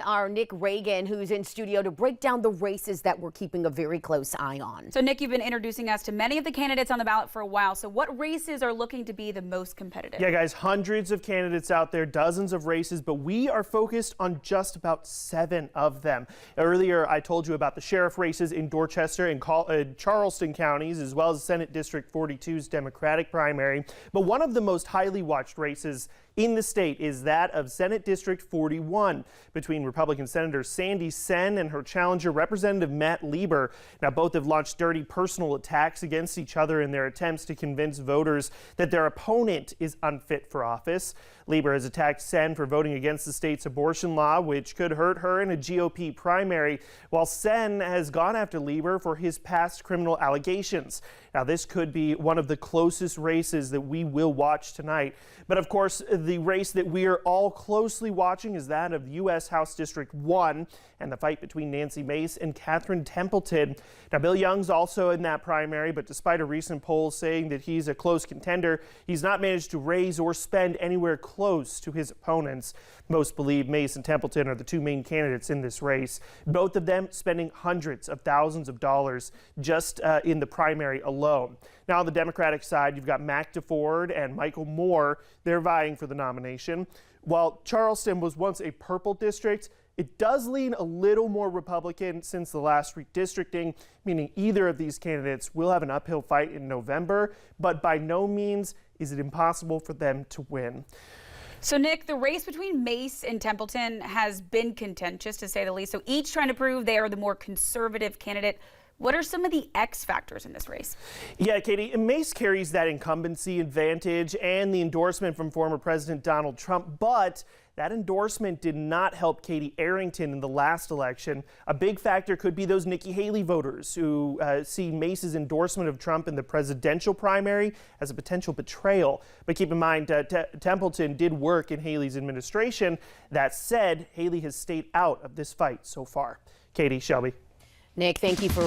our Nick Reagan, who's in studio to break down the races that we're keeping a very close eye on. So, Nick, you've been introducing us to many of the candidates on the ballot for a while. So what races are looking to be the most competitive? Yeah, guys, hundreds of candidates out there, dozens of races, but we are focused on just about 7 of them. Earlier, I told you about the sheriff races in Dorchester and Charleston counties, as well as Senate District 42's Democratic primary. But one of the most highly watched races in the state is that of Senate District 41 between Republican Senator Sandy Senn and her challenger Representative Matt Lieber. Now, both have launched dirty personal attacks against each other in their attempts to convince voters that their opponent is unfit for office. Lieber has attacked Senn for voting against the state's abortion law, which could hurt her in a GOP primary, while Senn has gone after Lieber for his past criminal allegations. Now, this could be one of the closest races that we will watch tonight. But of course, the race that we are all closely watching is that of U.S. House District 1 and the fight between Nancy Mace and Catherine Templeton. Now, Bill Young's also in that primary, but despite a recent poll saying that he's a close contender, he's not managed to raise or spend anywhere close to his opponents. Most believe Mace and Templeton are the 2 main candidates in this race, both of them spending hundreds of thousands of dollars just in the primary alone. Now, on the Democratic side, you've got Mac DeFord and Michael Moore. They're vying for the nomination. While Charleston was once a purple district, it does lean a little more Republican since the last redistricting, meaning either of these candidates will have an uphill fight in November, but by no means is it impossible for them to win. So, Nick, the race between Mace and Templeton has been contentious, to say the least. So each trying to prove they are the more conservative candidate. What are some of the X factors in this race? Yeah, Katie, Mace carries that incumbency advantage and the endorsement from former President Donald Trump, but that endorsement did not help Katie Arrington in the last election. A big factor could be those Nikki Haley voters who see Mace's endorsement of Trump in the presidential primary as a potential betrayal. But keep in mind, Templeton did work in Haley's administration. That said, Haley has stayed out of this fight so far. Katie, Shelby. Nick, thank you for